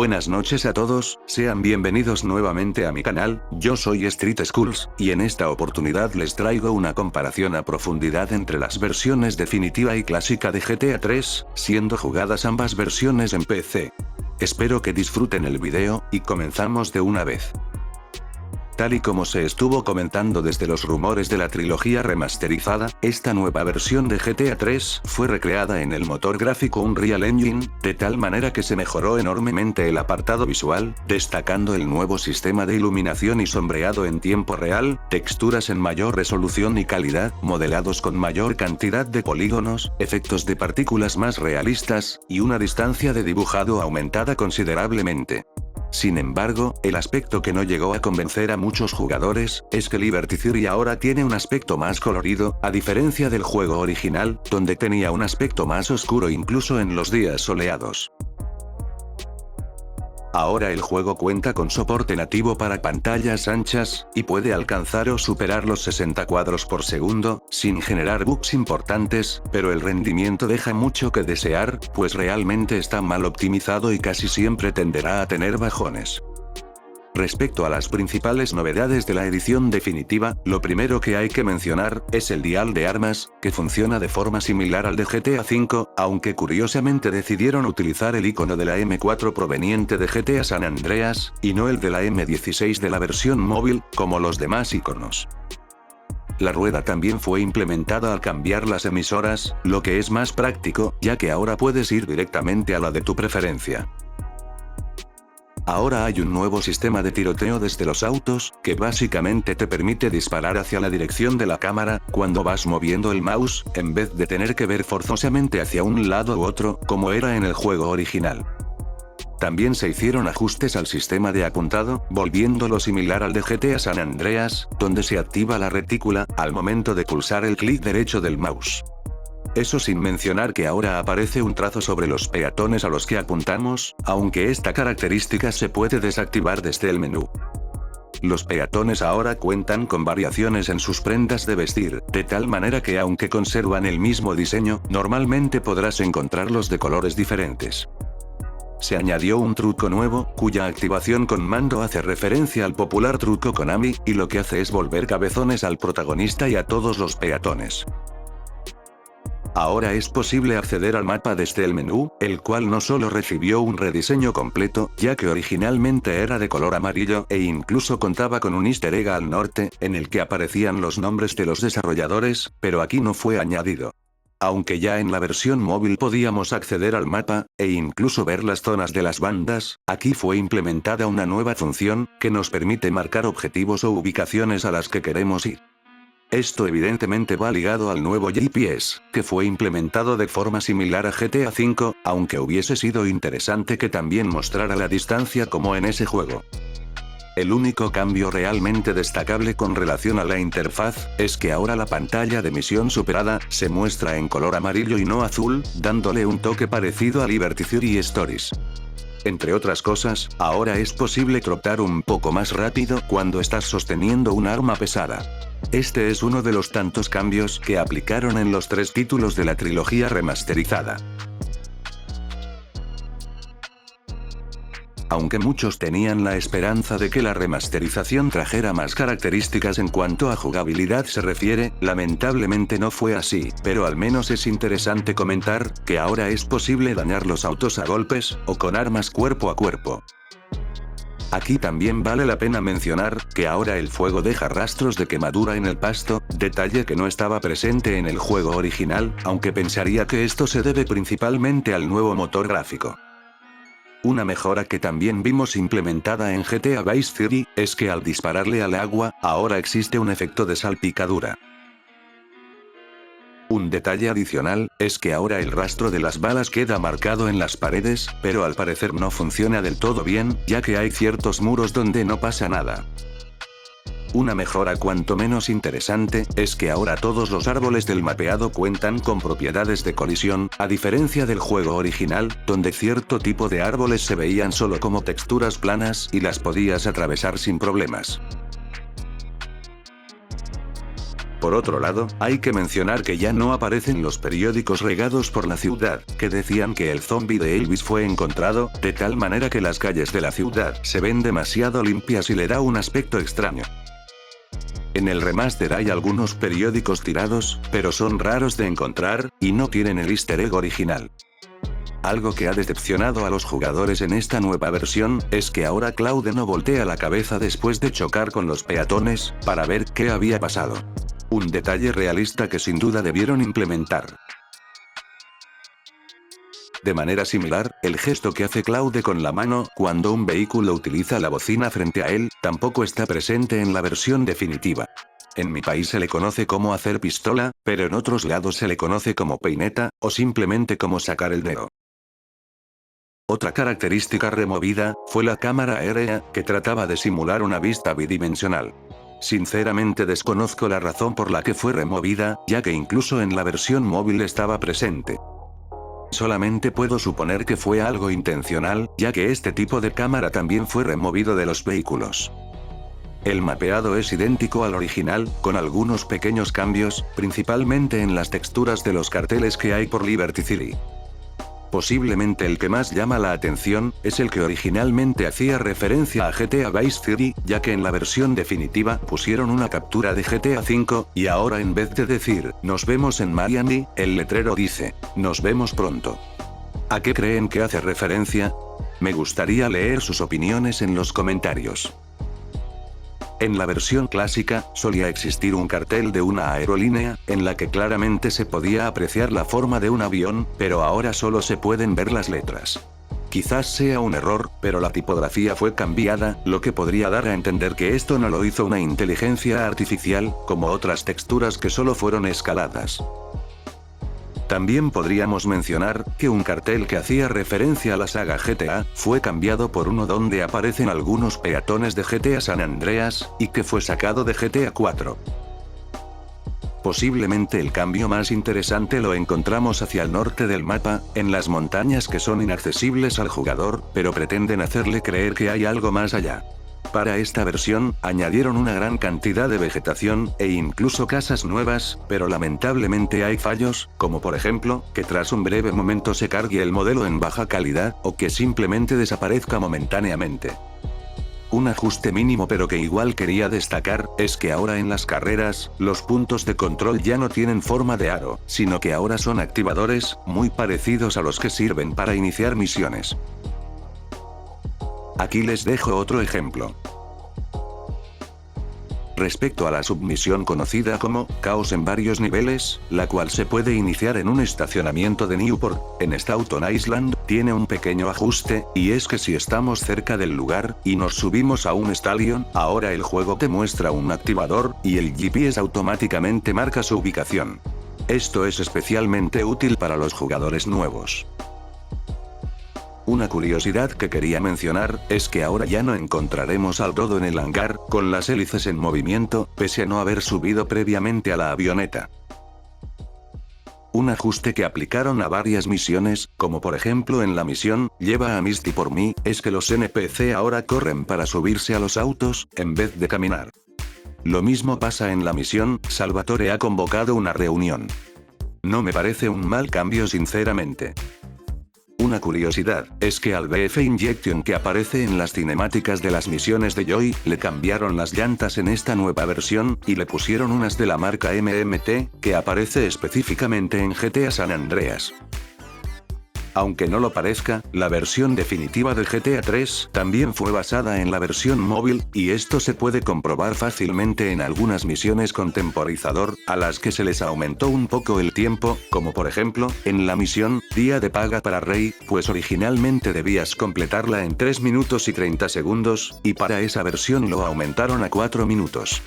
Buenas noches a todos, sean bienvenidos nuevamente a mi canal, yo soy Street Skulls, y en esta oportunidad les traigo una comparación a profundidad entre las versiones definitiva y clásica de GTA 3, siendo jugadas ambas versiones en PC. Espero que disfruten el video, y comenzamos de una vez. Tal y como se estuvo comentando desde los rumores de la trilogía remasterizada, esta nueva versión de GTA 3 fue recreada en el motor gráfico Unreal Engine, de tal manera que se mejoró enormemente el apartado visual, destacando el nuevo sistema de iluminación y sombreado en tiempo real, texturas en mayor resolución y calidad, modelados con mayor cantidad de polígonos, efectos de partículas más realistas, y una distancia de dibujado aumentada considerablemente. Sin embargo, el aspecto que no llegó a convencer a muchos jugadores, es que Liberty City ahora tiene un aspecto más colorido, a diferencia del juego original, donde tenía un aspecto más oscuro incluso en los días soleados. Ahora el juego cuenta con soporte nativo para pantallas anchas, y puede alcanzar o superar los 60 cuadros por segundo, sin generar bugs importantes, pero el rendimiento deja mucho que desear, pues realmente está mal optimizado y casi siempre tenderá a tener bajones. Respecto a las principales novedades de la edición definitiva, lo primero que hay que mencionar, es el dial de armas, que funciona de forma similar al de GTA V, aunque curiosamente decidieron utilizar el icono de la M4 proveniente de GTA San Andreas, y no el de la M16 de la versión móvil, como los demás iconos. La rueda también fue implementada al cambiar las emisoras, lo que es más práctico, ya que ahora puedes ir directamente a la de tu preferencia. Ahora hay un nuevo sistema de tiroteo desde los autos, que básicamente te permite disparar hacia la dirección de la cámara, cuando vas moviendo el mouse, en vez de tener que ver forzosamente hacia un lado u otro, como era en el juego original. También se hicieron ajustes al sistema de apuntado, volviéndolo similar al de GTA San Andreas, donde se activa la retícula, al momento de pulsar el clic derecho del mouse. Eso sin mencionar que ahora aparece un trazo sobre los peatones a los que apuntamos, aunque esta característica se puede desactivar desde el menú. Los peatones ahora cuentan con variaciones en sus prendas de vestir, de tal manera que aunque conservan el mismo diseño, normalmente podrás encontrarlos de colores diferentes. Se añadió un truco nuevo, cuya activación con mando hace referencia al popular truco Konami, y lo que hace es volver cabezones al protagonista y a todos los peatones. Ahora es posible acceder al mapa desde el menú, el cual no solo recibió un rediseño completo, ya que originalmente era de color amarillo e incluso contaba con un easter egg al norte, en el que aparecían los nombres de los desarrolladores, pero aquí no fue añadido. Aunque ya en la versión móvil podíamos acceder al mapa, e incluso ver las zonas de las bandas, aquí fue implementada una nueva función, que nos permite marcar objetivos o ubicaciones a las que queremos ir. Esto evidentemente va ligado al nuevo GPS, que fue implementado de forma similar a GTA V, aunque hubiese sido interesante que también mostrara la distancia como en ese juego. El único cambio realmente destacable con relación a la interfaz, es que ahora la pantalla de misión superada, se muestra en color amarillo y no azul, dándole un toque parecido a Liberty City Stories. Entre otras cosas, ahora es posible trotar un poco más rápido cuando estás sosteniendo un arma pesada. Este es uno de los tantos cambios que aplicaron en los 3 títulos de la trilogía remasterizada. Aunque muchos tenían la esperanza de que la remasterización trajera más características en cuanto a jugabilidad se refiere, lamentablemente no fue así, pero al menos es interesante comentar, que ahora es posible dañar los autos a golpes, o con armas cuerpo a cuerpo. Aquí también vale la pena mencionar, que ahora el fuego deja rastros de quemadura en el pasto, detalle que no estaba presente en el juego original, aunque pensaría que esto se debe principalmente al nuevo motor gráfico. Una mejora que también vimos implementada en GTA Vice City, es que al dispararle al agua, ahora existe un efecto de salpicadura. Un detalle adicional, es que ahora el rastro de las balas queda marcado en las paredes, pero al parecer no funciona del todo bien, ya que hay ciertos muros donde no pasa nada. Una mejora cuanto menos interesante, es que ahora todos los árboles del mapeado cuentan con propiedades de colisión, a diferencia del juego original, donde cierto tipo de árboles se veían solo como texturas planas y las podías atravesar sin problemas. Por otro lado, hay que mencionar que ya no aparecen los periódicos regados por la ciudad, que decían que el zombie de Elvis fue encontrado, de tal manera que las calles de la ciudad se ven demasiado limpias y le da un aspecto extraño. En el remaster hay algunos periódicos tirados, pero son raros de encontrar, y no tienen el easter egg original. Algo que ha decepcionado a los jugadores en esta nueva versión, es que ahora Claude no voltea la cabeza después de chocar con los peatones, para ver qué había pasado. Un detalle realista que sin duda debieron implementar. De manera similar, el gesto que hace Claude con la mano, cuando un vehículo utiliza la bocina frente a él, tampoco está presente en la versión definitiva. En mi país se le conoce como hacer pistola, pero en otros lados se le conoce como peineta, o simplemente como sacar el dedo. Otra característica removida, fue la cámara aérea, que trataba de simular una vista bidimensional. Sinceramente desconozco la razón por la que fue removida, ya que incluso en la versión móvil estaba presente. Solamente puedo suponer que fue algo intencional, ya que este tipo de cámara también fue removido de los vehículos. El mapeado es idéntico al original, con algunos pequeños cambios, principalmente en las texturas de los carteles que hay por Liberty City. Posiblemente el que más llama la atención, es el que originalmente hacía referencia a GTA Vice City, ya que en la versión definitiva pusieron una captura de GTA V, y ahora en vez de decir, nos vemos en Miami, el letrero dice, nos vemos pronto. ¿A qué creen que hace referencia? Me gustaría leer sus opiniones en los comentarios. En la versión clásica, solía existir un cartel de una aerolínea, en la que claramente se podía apreciar la forma de un avión, pero ahora solo se pueden ver las letras. Quizás sea un error, pero la tipografía fue cambiada, lo que podría dar a entender que esto no lo hizo una inteligencia artificial, como otras texturas que solo fueron escaladas. También podríamos mencionar, que un cartel que hacía referencia a la saga GTA, fue cambiado por uno donde aparecen algunos peatones de GTA San Andreas, y que fue sacado de GTA 4. Posiblemente el cambio más interesante lo encontramos hacia el norte del mapa, en las montañas que son inaccesibles al jugador, pero pretenden hacerle creer que hay algo más allá. Para esta versión, añadieron una gran cantidad de vegetación, e incluso casas nuevas, pero lamentablemente hay fallos, como por ejemplo, que tras un breve momento se cargue el modelo en baja calidad, o que simplemente desaparezca momentáneamente. Un ajuste mínimo pero que igual quería destacar, es que ahora en las carreras, los puntos de control ya no tienen forma de aro, sino que ahora son activadores, muy parecidos a los que sirven para iniciar misiones. Aquí les dejo otro ejemplo. Respecto a la submisión conocida como Caos en varios niveles, la cual se puede iniciar en un estacionamiento de Newport, en Staunton Island, tiene un pequeño ajuste, y es que si estamos cerca del lugar, y nos subimos a un stallion, ahora el juego te muestra un activador, y el GPS automáticamente marca su ubicación. Esto es especialmente útil para los jugadores nuevos. Una curiosidad que quería mencionar, es que ahora ya no encontraremos al Dodo en el hangar, con las hélices en movimiento, pese a no haber subido previamente a la avioneta. Un ajuste que aplicaron a varias misiones, como por ejemplo en la misión, Lleva a Misty por mí, es que los NPC ahora corren para subirse a los autos, en vez de caminar. Lo mismo pasa en la misión, Salvatore ha convocado una reunión. No me parece un mal cambio sinceramente. Una curiosidad, es que al BF Injection que aparece en las cinemáticas de las misiones de Joy, le cambiaron las llantas en esta nueva versión, y le pusieron unas de la marca MMT, que aparece específicamente en GTA San Andreas. Aunque no lo parezca, la versión definitiva de GTA 3 también fue basada en la versión móvil, y esto se puede comprobar fácilmente en algunas misiones con temporizador, a las que se les aumentó un poco el tiempo, como por ejemplo, en la misión, Día de Paga para Rey, pues originalmente debías completarla en 3 minutos y 30 segundos, y para esa versión lo aumentaron a 4 minutos.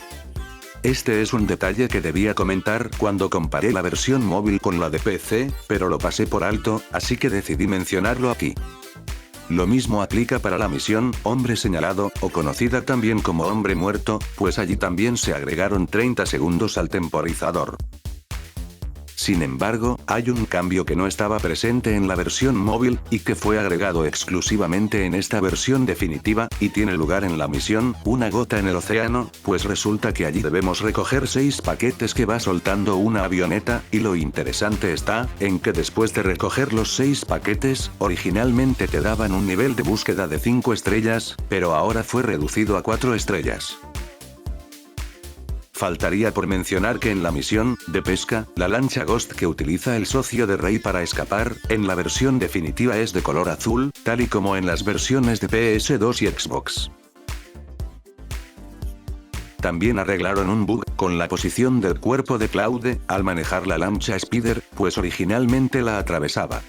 Este es un detalle que debía comentar cuando comparé la versión móvil con la de PC, pero lo pasé por alto, así que decidí mencionarlo aquí. Lo mismo aplica para la misión, Hombre Señalado, o conocida también como Hombre Muerto, pues allí también se agregaron 30 segundos al temporizador. Sin embargo, hay un cambio que no estaba presente en la versión móvil, y que fue agregado exclusivamente en esta versión definitiva, y tiene lugar en la misión, Una gota en el océano, pues resulta que allí debemos recoger 6 paquetes que va soltando una avioneta, y lo interesante está, en que después de recoger los 6 paquetes, originalmente te daban un nivel de búsqueda de 5 estrellas, pero ahora fue reducido a 4 estrellas. Faltaría por mencionar que en la misión de pesca, la lancha Ghost que utiliza el socio de Rey para escapar, en la versión definitiva es de color azul, tal y como en las versiones de PS2 y Xbox. También arreglaron un bug con la posición del cuerpo de Claude al manejar la lancha Spider, pues originalmente la atravesaba.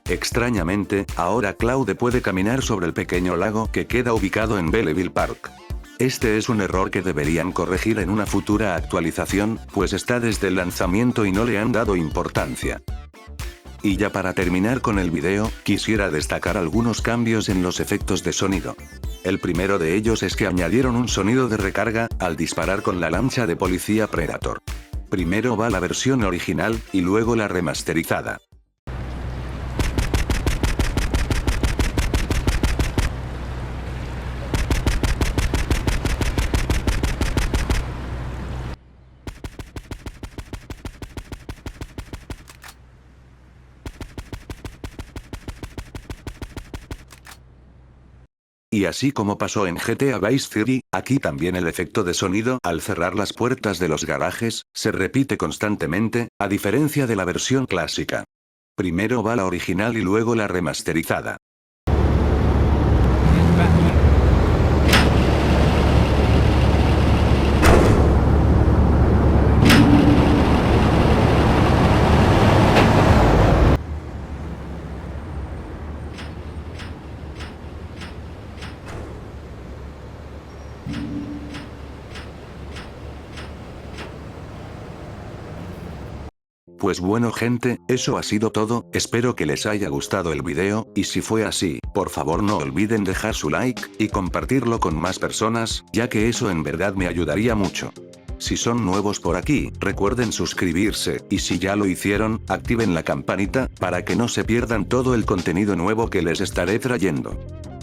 Extrañamente, ahora Claude puede caminar sobre el pequeño lago que queda ubicado en Belleville Park. Este es un error que deberían corregir en una futura actualización, pues está desde el lanzamiento y no le han dado importancia. Y ya para terminar con el video, quisiera destacar algunos cambios en los efectos de sonido. El primero de ellos es que añadieron un sonido de recarga al disparar con la lancha de policía Predator. Primero va la versión original, y luego la remasterizada. Y así como pasó en GTA Vice City, aquí también el efecto de sonido al cerrar las puertas de los garajes, se repite constantemente, a diferencia de la versión clásica. Primero va la original y luego la remasterizada. Pues bueno gente, eso ha sido todo, espero que les haya gustado el video, y si fue así, por favor no olviden dejar su like, y compartirlo con más personas, ya que eso en verdad me ayudaría mucho. Si son nuevos por aquí, recuerden suscribirse, y si ya lo hicieron, activen la campanita, para que no se pierdan todo el contenido nuevo que les estaré trayendo.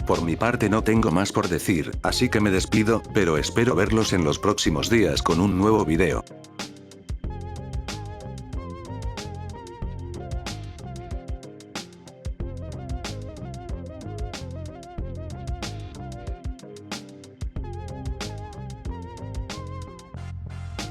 Por mi parte no tengo más por decir, así que me despido, pero espero verlos en los próximos días con un nuevo video.